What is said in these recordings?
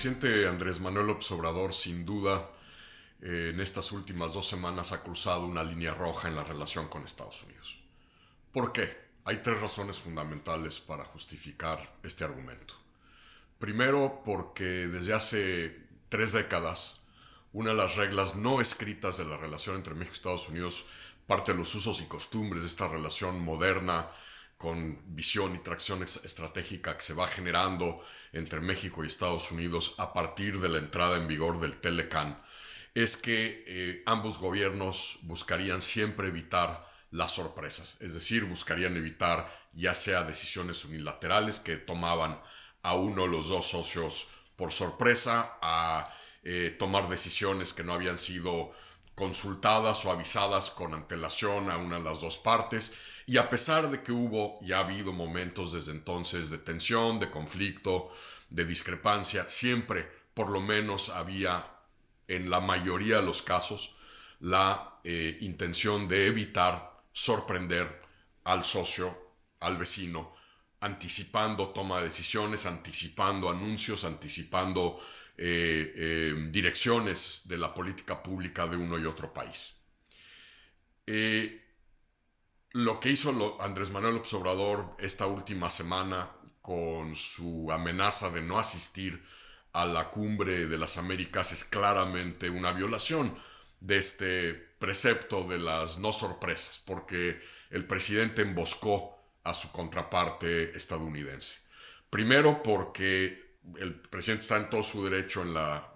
presidente Andrés Manuel López Obrador, sin duda, en estas últimas 2 semanas ha cruzado una línea roja en la relación con Estados Unidos. ¿Por qué? Hay tres razones fundamentales para justificar este argumento. Primero, porque desde hace 3 décadas, una de las reglas no escritas de la relación entre México y Estados Unidos parte de los usos y costumbres de esta relación moderna con visión y tracción estratégica que se va generando entre México y Estados Unidos a partir de la entrada en vigor del Telecán, es que ambos gobiernos buscarían siempre evitar las sorpresas, es decir, buscarían evitar ya sea decisiones unilaterales que tomaban a uno de los dos socios por sorpresa, a tomar decisiones que no habían sido consultadas o avisadas con antelación a una de las dos partes, y a pesar de que hubo y ha habido momentos desde entonces de tensión, de conflicto, de discrepancia, siempre por lo menos había en la mayoría de los casos la intención de evitar sorprender al socio, al vecino, anticipando toma de decisiones, anticipando anuncios, anticipando direcciones de la política pública de uno y otro país. Lo que hizo Andrés Manuel López Obrador esta última semana con su amenaza de no asistir a la cumbre de las Américas es claramente una violación de este precepto de las no sorpresas, porque el presidente emboscó a su contraparte estadounidense. Primero porque el presidente está en todo su derecho en la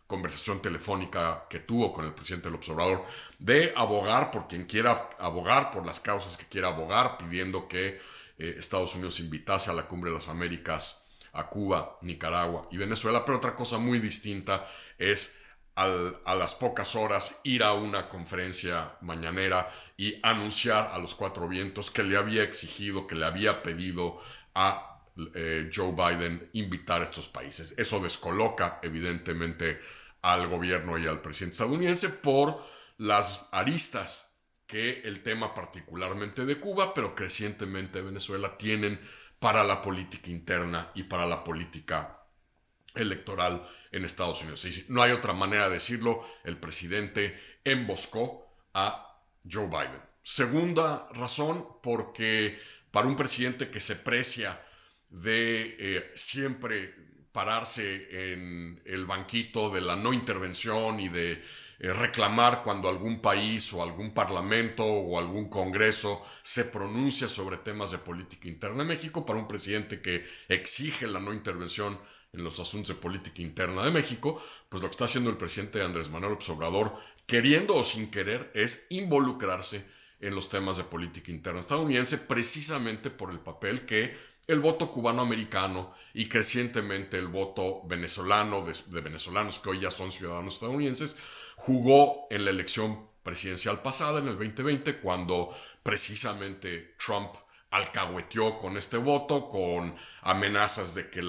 conversación telefónica que tuvo con el presidente López Obrador de abogar por quien quiera abogar, por las causas que quiera abogar, pidiendo que Estados Unidos invitase a la Cumbre de las Américas a Cuba, Nicaragua y Venezuela. Pero otra cosa muy distinta es a las pocas horas ir a una conferencia mañanera y anunciar a los cuatro vientos que le había exigido, que le había pedido a Joe Biden invitar a estos países. Eso descoloca evidentemente al gobierno y al presidente estadounidense por las aristas que el tema particularmente de Cuba, pero crecientemente de Venezuela, tienen para la política interna y para la política electoral en Estados Unidos. Y no hay otra manera de decirlo, el presidente emboscó a Joe Biden. Segunda razón, porque para un presidente que se precia de siempre pararse en el banquito de la no intervención y de reclamar cuando algún país o algún parlamento o algún congreso se pronuncia sobre temas de política interna de México, para un presidente que exige la no intervención en los asuntos de política interna de México, pues lo que está haciendo el presidente Andrés Manuel López Obrador, queriendo o sin querer, es involucrarse en los temas de política interna estadounidense, precisamente por el papel que el voto cubano-americano y crecientemente el voto venezolano de venezolanos que hoy ya son ciudadanos estadounidenses jugó en la elección presidencial pasada, en el 2020, cuando precisamente Trump alcahueteó con este voto, con amenazas de que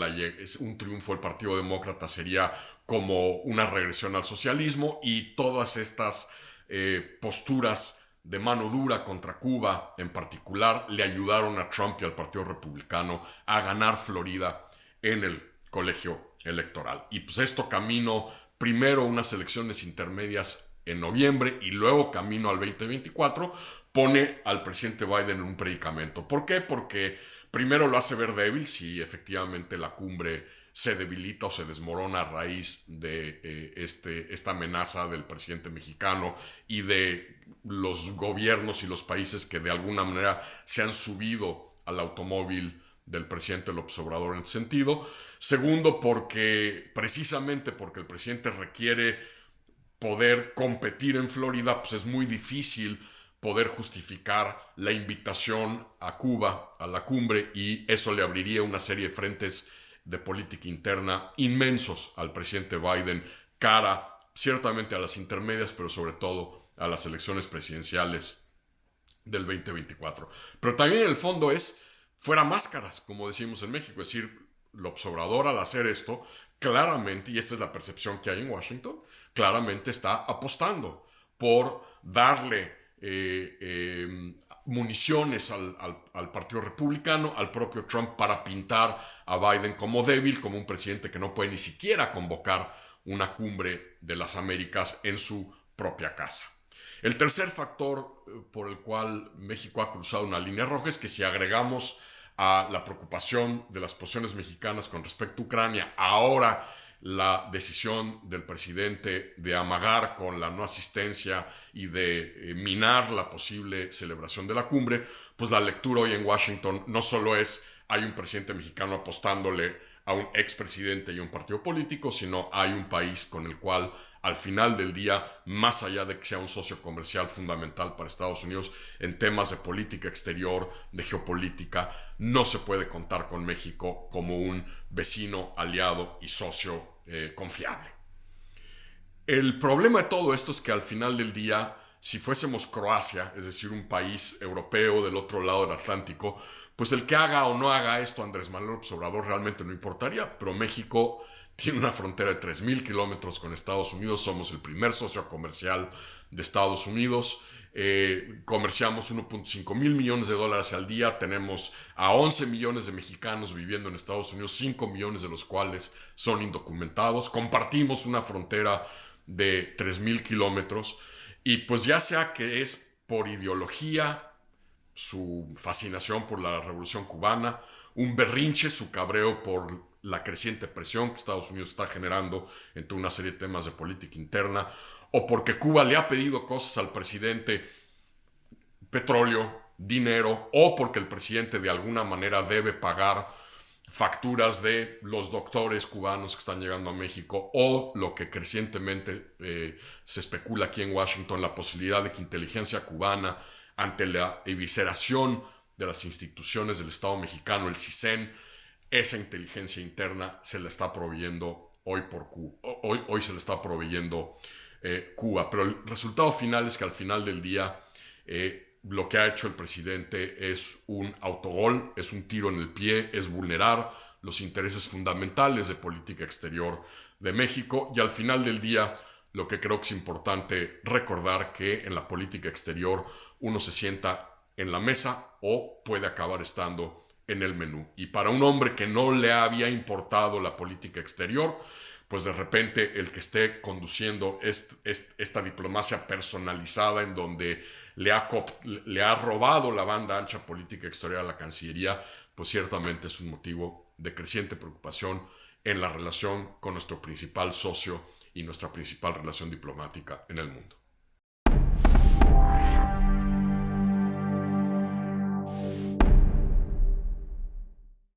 un triunfo del Partido Demócrata sería como una regresión al socialismo, y todas estas posturas de mano dura contra Cuba en particular le ayudaron a Trump y al Partido Republicano a ganar Florida en el colegio electoral. Y pues esto camino primero a unas elecciones intermedias en noviembre y luego camino al 2024, pone al presidente Biden en un predicamento. ¿Por qué? Porque primero lo hace ver débil si efectivamente la cumbre se debilita o se desmorona a raíz de esta amenaza del presidente mexicano y de los gobiernos y los países que de alguna manera se han subido al automóvil del presidente López Obrador en ese sentido. Segundo, precisamente porque el presidente requiere poder competir en Florida, pues es muy difícil poder justificar la invitación a Cuba a la cumbre, y eso le abriría una serie de frentes de política interna inmensos al presidente Biden, cara ciertamente a las intermedias, pero sobre todo a las elecciones presidenciales del 2024. Pero también en el fondo es fuera máscaras, como decimos en México, es decir, López Obrador al hacer esto, claramente, y esta es la percepción que hay en Washington, claramente está apostando por darle municiones al Partido Republicano, al propio Trump, para pintar a Biden como débil, como un presidente que no puede ni siquiera convocar una cumbre de las Américas en su propia casa. El tercer factor por el cual México ha cruzado una línea roja es que si agregamos a la preocupación de las posiciones mexicanas con respecto a Ucrania, ahora la decisión del presidente de amagar con la no asistencia y de minar la posible celebración de la cumbre, pues la lectura hoy en Washington no solo es hay un presidente mexicano apostándole a un expresidente y a un partido político, sino hay un país con el cual al final del día, más allá de que sea un socio comercial fundamental para Estados Unidos en temas de política exterior, de geopolítica, no se puede contar con México como un vecino, aliado y socio confiable. El problema de todo esto es que al final del día, si fuésemos Croacia, es decir, un país europeo del otro lado del Atlántico, pues el que haga o no haga esto Andrés Manuel López Obrador realmente no importaría, pero México tiene una frontera de 3,000 kilómetros con Estados Unidos, somos el primer socio comercial de Estados Unidos, comerciamos 1.5 mil millones de dólares al día, tenemos a 11 millones de mexicanos viviendo en Estados Unidos, 5 millones de los cuales son indocumentados, compartimos una frontera de 3,000 kilómetros y pues ya sea que es por ideología, su fascinación por la Revolución Cubana, un berrinche, su cabreo por la creciente presión que Estados Unidos está generando en toda una serie de temas de política interna, o porque Cuba le ha pedido cosas al presidente, petróleo, dinero, o porque el presidente de alguna manera debe pagar facturas de los doctores cubanos que están llegando a México, o lo que crecientemente se especula aquí en Washington, la posibilidad de que inteligencia cubana, ante la evisceración de las instituciones del Estado mexicano, el CISEN, esa inteligencia interna se le está proveyendo hoy por Cuba. Hoy se le está proveyendo Cuba. Pero el resultado final es que al final del día lo que ha hecho el presidente es un autogol, es un tiro en el pie, es vulnerar los intereses fundamentales de política exterior de México y al final del día lo que creo que es importante recordar que en la política exterior uno se sienta en la mesa o puede acabar estando en el menú. Y para un hombre que no le había importado la política exterior, pues de repente el que esté conduciendo esta diplomacia personalizada en donde le ha robado la banda ancha política exterior a la Cancillería, pues ciertamente es un motivo de creciente preocupación en la relación con nuestro principal socio y nuestra principal relación diplomática en el mundo.